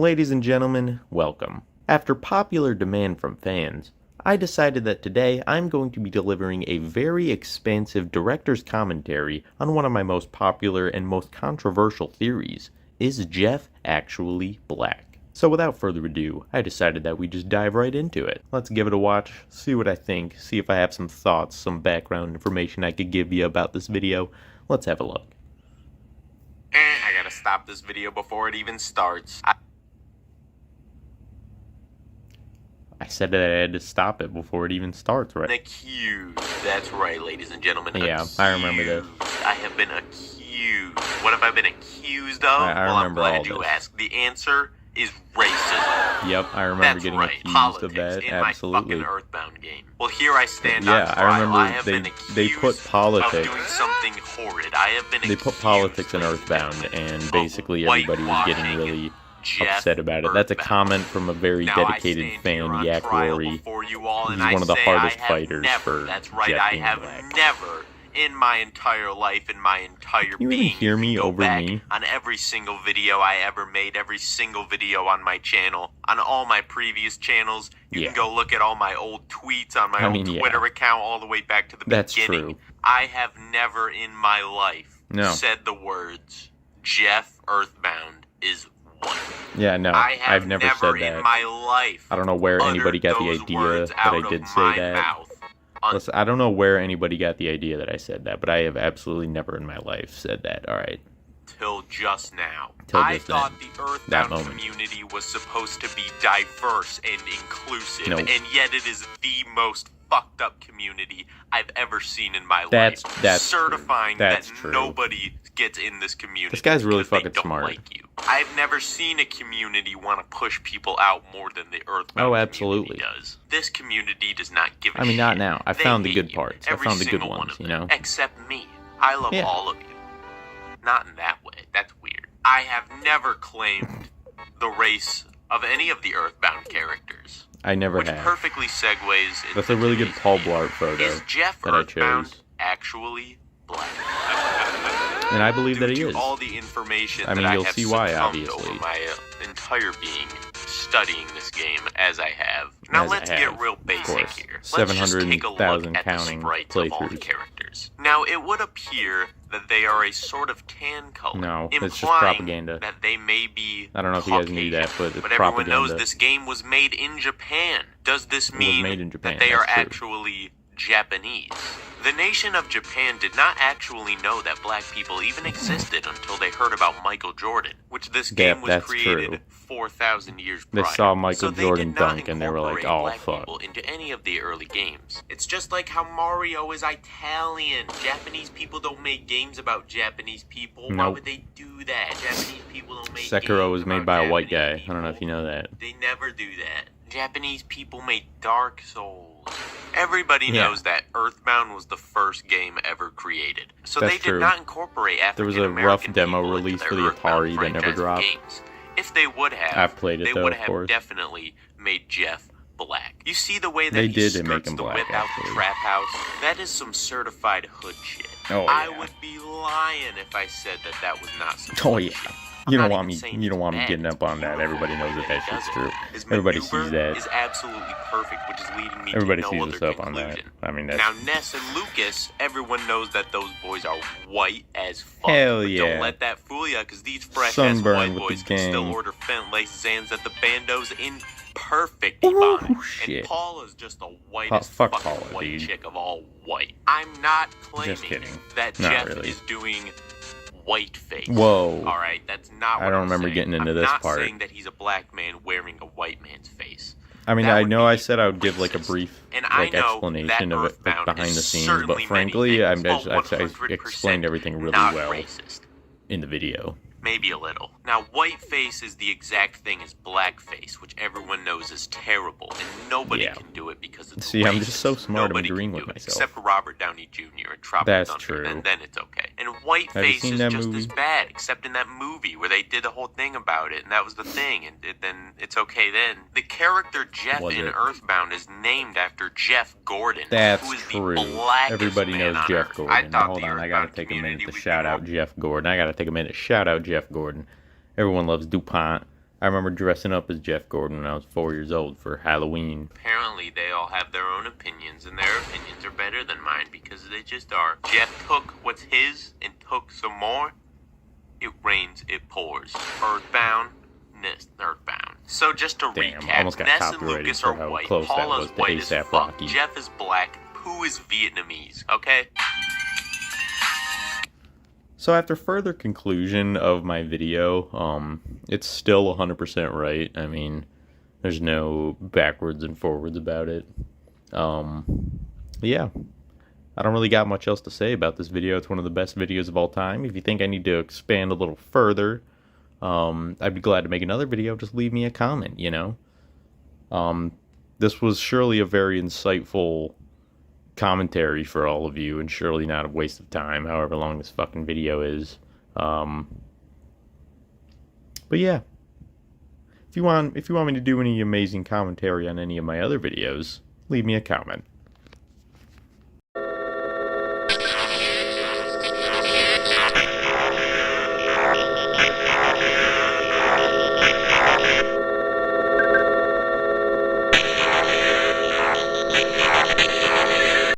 Ladies and gentlemen, welcome. After popular demand from fans, I decided that today I'm going to be delivering a very expansive director's commentary on one of my most popular and most controversial theories. Is Jeff actually black? So without further ado, I decided that we just dive right into it. Let's give it a watch, see what I think, see if I have some thoughts, some background information I could give you about this video. Let's have a look. I gotta stop this video before it even starts. I said that I had to stop it before it even starts, right? Accused. That's right, ladies and gentlemen. Yeah, accused. I remember this. I have been accused. What have I been accused of? I remember I'm all glad you this. asked. The answer is racism. Yep, I remember That's getting right. accused Politics of that. in Absolutely. my fucking Earthbound game. Well, here I stand Yeah, on trial. I remember have they- been they put accused politics- of doing something horrid. I have been They put accused, politics in ladies and Earthbound, gentlemen, and of basically everybody was getting whitewashing really Jeff upset about it. That's a Earthbound. comment from a very Now, dedicated I stand fan, here on Yak trial Rory. before you all, and He's I one of the say hardest I have fighters never, for that's right, Jeff I being have black. never in my entire life, in my entire you even being, hear me go over back me? on every single video I ever made, every single video on my channel, on all my previous channels. You Yeah. can go look at all my old tweets on my old yeah. Twitter account all the way back to the That's beginning. true. I have never in my life said the words, Jeff Earthbound is white. Yeah, no, I've never said in that. my life I don't know where anybody uttered got the those idea words that out I did of say my that. mouth. Listen, I don't know where anybody got the idea that I said that, but I have absolutely never in my life said that. Alright. Till just now. Till I just thought then. the Earthbound That moment. community was supposed to be diverse and inclusive, No. and yet it is the most fucked up community I've ever seen in my That's life. true. Certifying That's that true. nobody gets in this community. This guy's really because they fucking don't smart. Like you. I've never seen a community want to push people out more than the Earthbound absolutely. community does. This community does not give a I mean, shit. not now. I They found the hate good you. parts. I Every found the good single one ones, of you them, know? Except me. I love Yeah. all of you. Not in that way. That's weird. I have never claimed the race of any of the Earthbound characters. I never Which have. perfectly segues into That's a really good today's Paul video. Blart photo Is Jeff that I Earthbound chose. actually black? And I believe Due that he to is. all the information I mean, that you'll I have see why, succumbed obviously. over my entire being studying this game as I have. Now As I let's have, get real of basic course. here. Let's just take a look 700,000 at the counting sprites of all the playthroughs. characters. Now it would appear that they are a sort of tan color, No, implying it's just propaganda. that they may be I don't know if you guys knew that, but it's but everyone knows propaganda. this game was made in Japan. Does this was mean made in Japan, that they are that's true. actually Japanese? The nation of Japan did not actually know that black people even existed until they heard about Michael Jordan, which this game Yep, was that's created true. 4,000 years They prior. saw Michael So they Jordan did not dunk and they were like, incorporate "Oh, black fuck." people into any of the early games. It's just like how Mario is Italian. Japanese people don't make games about Japanese people. Why Nope. would they do that? Japanese people don't make Sekiro games was made about by a white Japanese guy. I don't know if people. you know that. They never do that. Japanese people made Dark Souls. Everybody Yeah. knows that Earthbound was the first game ever created. So That's they did true. not incorporate There was African a rough American demo people into release their for the Earthbound Atari that never franchise of dropped. games. If they would have, I've played it, they though, would of have course. definitely made Jeff black. You see the way that They he did skirts make him the black, whip out the actually. trap house? That is some certified hood shit. Oh, I yeah. would be lying if I said that that was not some Oh, hood yeah. shit. You I'm don't not want me. even saying You don't it's want me bad. getting up on that. Everybody knows that that shit's true. His Everybody maneuver sees that. is absolutely perfect, which is leading me Everybody to sees no us other up on that. conclusion. I mean, that's Now, Ness and Lucas, everyone knows that those boys are white as fuck. Hell But yeah. don't let that fool ya, because these fresh-ass Sunburn white with the boys can still gang. order Fent Lace Zans at the Bandos in perfect Ooh, Ebonics. shit. And Paula's just the whitest fuck fucking Paula, white dude. chick of all white. I'm not claiming kidding. that Not Jeff really. is doing white face. Whoa. All right, that's not what I don't I'm remember saying. getting into I'm this not part. saying that he's a black man wearing a white man's face. I mean, That I would know I be said I would give like a racist. brief And I like know explanation that of it Earthbound behind is the scenes, certainly but many frankly, things, I 100% explained everything really not well racist. in the video. Maybe a little. Now, whiteface is the exact thing as blackface, which everyone knows is terrible, and nobody Yeah. can do it because it's See, I'm just so smart, I'm Nobody agreeing can with do it, myself. except for Robert Downey Jr. and Tropic That's Thunder, true. and then it's okay. And Have you whiteface seen is that just movie? as bad, except in that movie where they did the whole thing about it, and that was the thing, and then it's okay then. The character Jeff Was in it? Earthbound is named after Jeff Gordon, That's who is true. the blackest Everybody man knows on Jeff Earth. Gordon. I thought Hold the on, I gotta Earthbound take a minute community to would shout be out Jeff Gordon. I gotta take a minute to shout out Jeff Gordon. Everyone loves DuPont. I remember dressing up as Jeff Gordon when I was 4 years old for Halloween. Apparently, they all have their own opinions, and their opinions are better than mine because they just are. Jeff took what's his and took some more. It rains, it pours. Earthbound, Earthbound. So just to recap, almost got Ness and copyrighted Lucas for are how white, close that Paula's was to white as A$AP fuck, Rocky. Jeff is black, Pooh is Vietnamese, okay? So after further conclusion of my video, it's still 100% right. I mean, there's no backwards and forwards about it. Yeah. I don't really got much else to say about this video. It's one of the best videos of all time. If you think I need to expand a little further, I'd be glad to make another video. Just leave me a comment, you know? This was surely a very insightful commentary for all of you, and surely not a waste of time, however long this fucking video is. But yeah. If you want me to do any amazing commentary on any of my other videos, leave me a comment.